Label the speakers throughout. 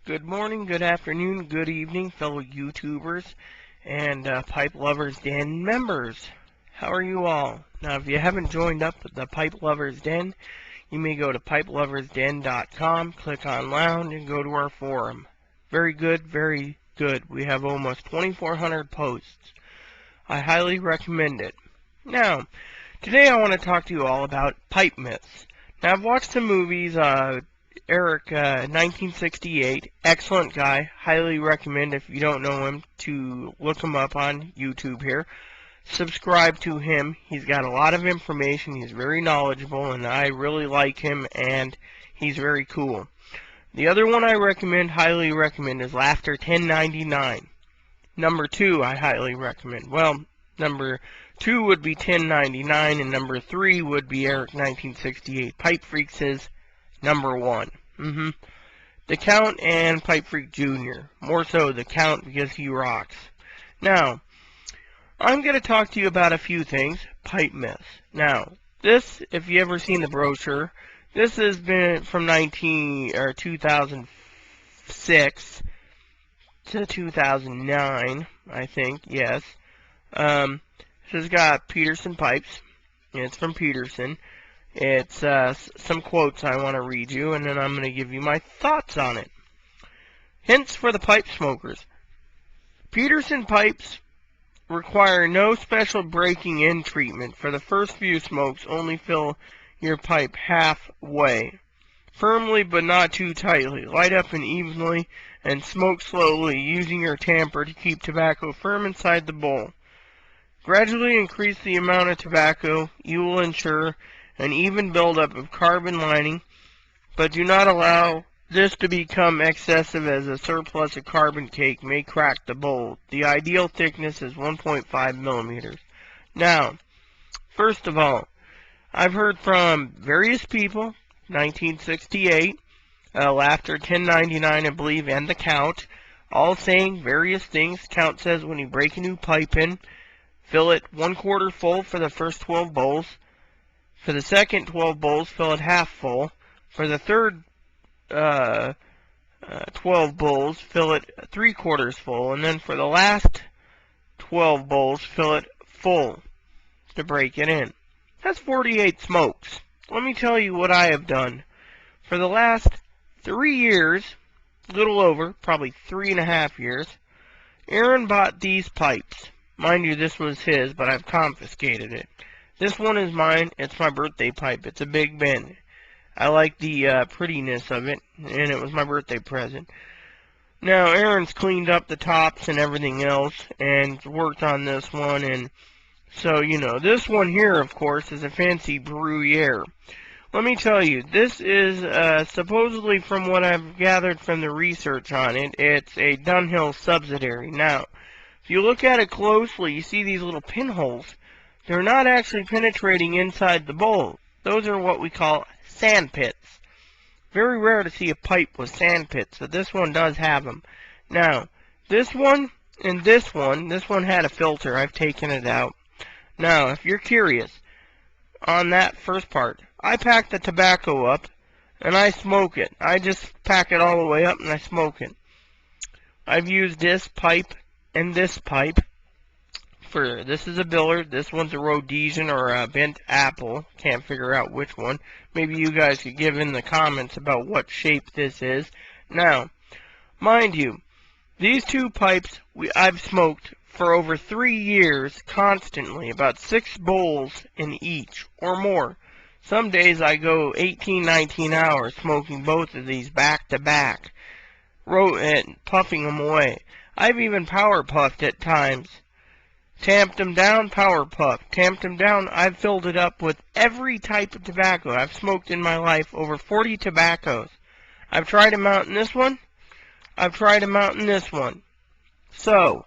Speaker 1: Good morning, good afternoon, good evening, fellow YouTubers and Pipe Lovers Den members. How are you all? Now, if you haven't joined up with the Pipe Lovers Den, you may go to pipeloversden.com, click on Lounge, and go to our forum. Very good, very good. We have almost 2,400 posts. I highly recommend it. Now, today I want to talk to you all about pipe myths. Now, I've watched some movies, Eric, 1968, excellent guy, highly recommend if you don't know him to look him up on YouTube here. Subscribe to him, he's got a lot of information, he's very knowledgeable, and I really like him, and he's very cool. The other one I recommend, highly recommend, is Laughter 1099. Number 2 I highly recommend. Well, number 2 would be 1099, and number 3 would be Eric 1968. Pipe Freaks is number 1. The Count and Pipe Freak Jr. More so the Count because he rocks. Now, I'm going to talk to you about a few things. Pipe myths. Now, this, if you ever seen the brochure, this has been from 2006 to 2009, I think, yes. This has got Peterson pipes. It's from Peterson. It's some quotes I want to read you, and then I'm going to give you my thoughts on it. Hints for the pipe smokers. Peterson pipes require no special breaking in treatment. For the first few smokes, only fill your pipe halfway. Firmly but not too tightly. Light up and evenly and smoke slowly, using your tamper to keep tobacco firm inside the bowl. Gradually increase the amount of tobacco. You will ensure an even buildup of carbon lining, but do not allow this to become excessive, as a surplus of carbon cake may crack the bowl. The ideal thickness is 1.5 millimeters. Now, first of all, I've heard from various people, 1968, Laughter 1099, I believe, and the Count, all saying various things. Count says when you break a new pipe in, fill it 1/4 full for the first 12 bowls. For the second 12 bowls, fill it half full. For the third 12 bowls, fill it 3/4 full. And then for the last 12 bowls, fill it full to break it in. That's 48 smokes. Let me tell you what I have done. For the last 3 years, a little over, probably 3.5 years, Aaron bought these pipes. Mind you, this was his, but I've confiscated it. This one is mine. It's my birthday pipe. It's a Big Ben. I like the prettiness of it, and it was my birthday present. Now, Aaron's cleaned up the tops and everything else, and worked on this one, and so, you know, this one here, of course, is a fancy Bruyere. Let me tell you, this is supposedly, from what I've gathered from the research on it, it's a Dunhill subsidiary. Now, if you look at it closely, you see these little pinholes. They're not actually penetrating inside the bowl. Those are what we call sand pits. Very rare to see a pipe with sand pits, but this one does have them. Now, this one and this one had a filter. I've taken it out. Now, if you're curious, on that first part, I pack the tobacco up and I smoke it. I just pack it all the way up and I smoke it. I've used this pipe and this pipe. This is a Billard, this one's a Rhodesian or a bent apple. Can't figure out which one. Maybe you guys could give in the comments about what shape this is. Now, mind you, these two pipes I've smoked for over 3 years constantly, about 6 bowls in each or more. Some days I go 18, 19 hours smoking both of these back to back, and puffing them away. I've even power puffed at times. Tamped them down, power puff. Tamped them down, I've filled it up with every type of tobacco. I've smoked in my life over 40 tobaccos. I've tried them out in this one. I've tried them out in this one. So,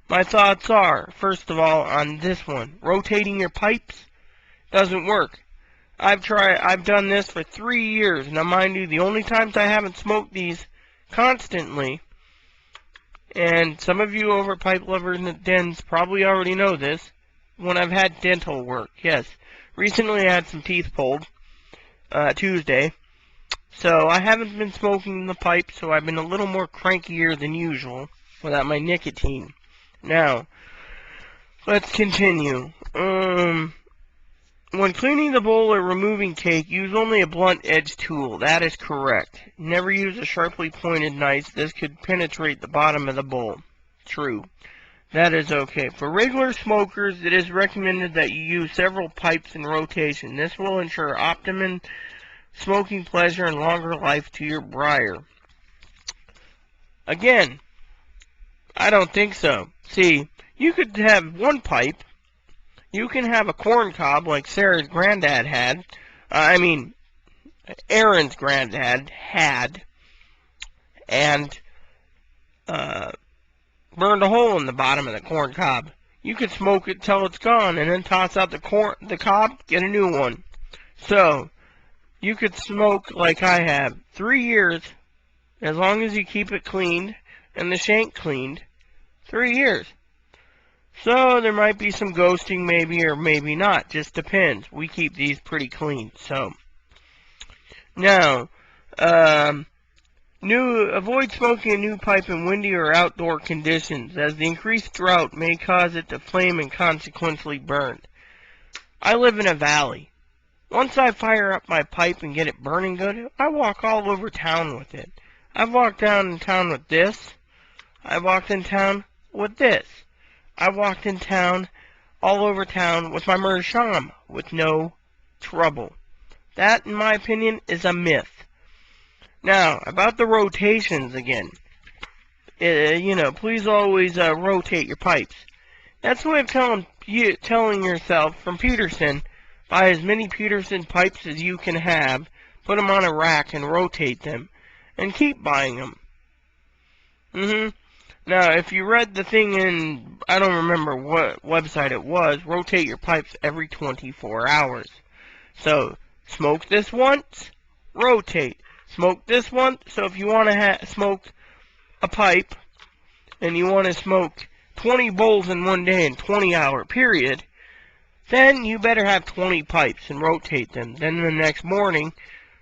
Speaker 1: my thoughts are, first of all, on this one. Rotating your pipes doesn't work. I've done this for 3 years. Now, mind you, the only times I haven't smoked these constantly, and some of you over at Pipe Lovers Dens probably already know this, when I've had dental work. Yes, recently I had some teeth pulled, Tuesday, So I haven't been smoking the pipe, so I've been a little more crankier than usual without my nicotine. Now, let's continue. When cleaning the bowl or removing cake, use only a blunt edge tool. That is correct. Never use a sharply pointed knife. This could penetrate the bottom of the bowl. True. That is okay. For regular smokers, it is recommended that you use several pipes in rotation. This will ensure optimum smoking pleasure and longer life to your briar. Again, I don't think so. See, you could have one pipe. You can have a corn cob like Sarah's granddad had. Aaron's granddad had. And, burned a hole in the bottom of the corn cob. You could smoke it till it's gone and then toss out the cob, get a new one. So, you could smoke like I have 3 years, as long as you keep it cleaned and the shank cleaned. 3 years. So there might be some ghosting maybe or maybe not. Just depends. We keep these pretty clean. So now, avoid smoking a new pipe in windy or outdoor conditions, as the increased drought may cause it to flame and consequently burn. I live in a valley. Once I fire up my pipe and get it burning good, I walk all over town with it. I've walked down in town with this. I've walked in town with this. I walked in town, all over town, with my Meerschaum, with no trouble. That, in my opinion, is a myth. Now, about the rotations again. Please always rotate your pipes. That's the way of telling yourself from Peterson, buy as many Peterson pipes as you can have, put them on a rack and rotate them, and keep buying them. Now, if you read the thing in, I don't remember what website it was, rotate your pipes every 24 hours. So, smoke this once, rotate. Smoke this once, so if you want to smoke a pipe, and you want to smoke 20 bowls in one day in 20-hour period, then you better have 20 pipes and rotate them. Then the next morning,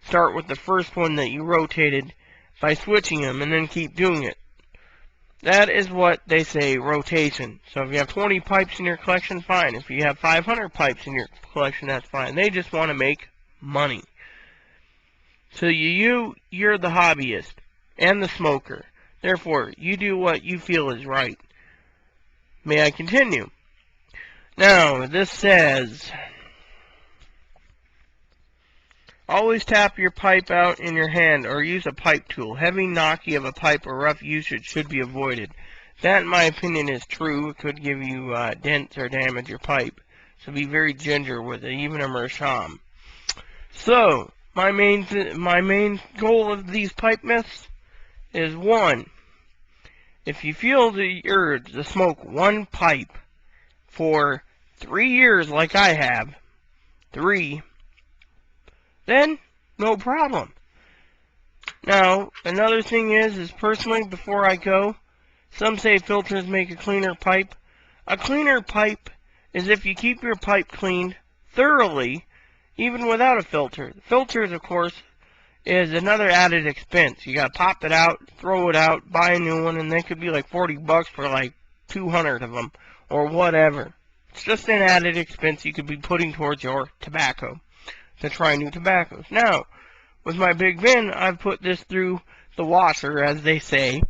Speaker 1: start with the first one that you rotated by switching them, and then keep doing it. That is what they say, rotation. So if you have 20 pipes in your collection, fine. If you have 500 pipes in your collection, that's fine. They just want to make money. So you're the hobbyist and the smoker. Therefore, you do what you feel is right. May I continue? Now, this says, always tap your pipe out in your hand or use a pipe tool. Heavy knocking of a pipe or rough usage should be avoided. That, in my opinion, is true. It could give you dents or damage your pipe. So be very ginger with it, even a Meerschaum. So, my main goal of these pipe myths is 1. If you feel the urge to smoke one pipe for 3 years like I have, 3, then no problem. Now, another thing is personally, before I go, some say filters make a cleaner pipe. A cleaner pipe is if you keep your pipe cleaned thoroughly, even without a filter. Filters, of course, is another added expense. You gotta pop it out, throw it out, buy a new one, and they could be like $40 for like 200 of them, or whatever. It's just an added expense you could be putting towards your tobacco, to try new tobaccos. Now, with my Big Vin, I've put this through the washer, as they say.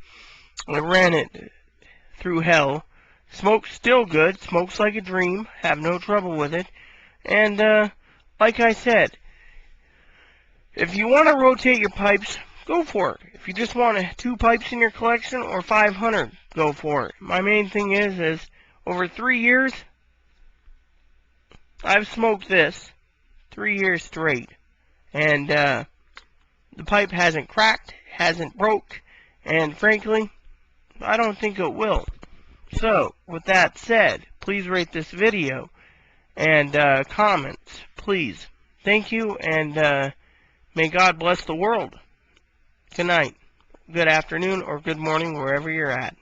Speaker 1: I ran it through hell. Smoke's still good, smokes like a dream, have no trouble with it, and, like I said, if you want to rotate your pipes, go for it. If you just want 2 pipes in your collection or 500, go for it. My main thing is over 3 years, I've smoked this 3 years straight. And the pipe hasn't cracked, hasn't broke, and frankly, I don't think it will. So, with that said, please rate this video and comments, please. Thank you, and may God bless the world. Good night, good afternoon, or good morning, wherever you're at.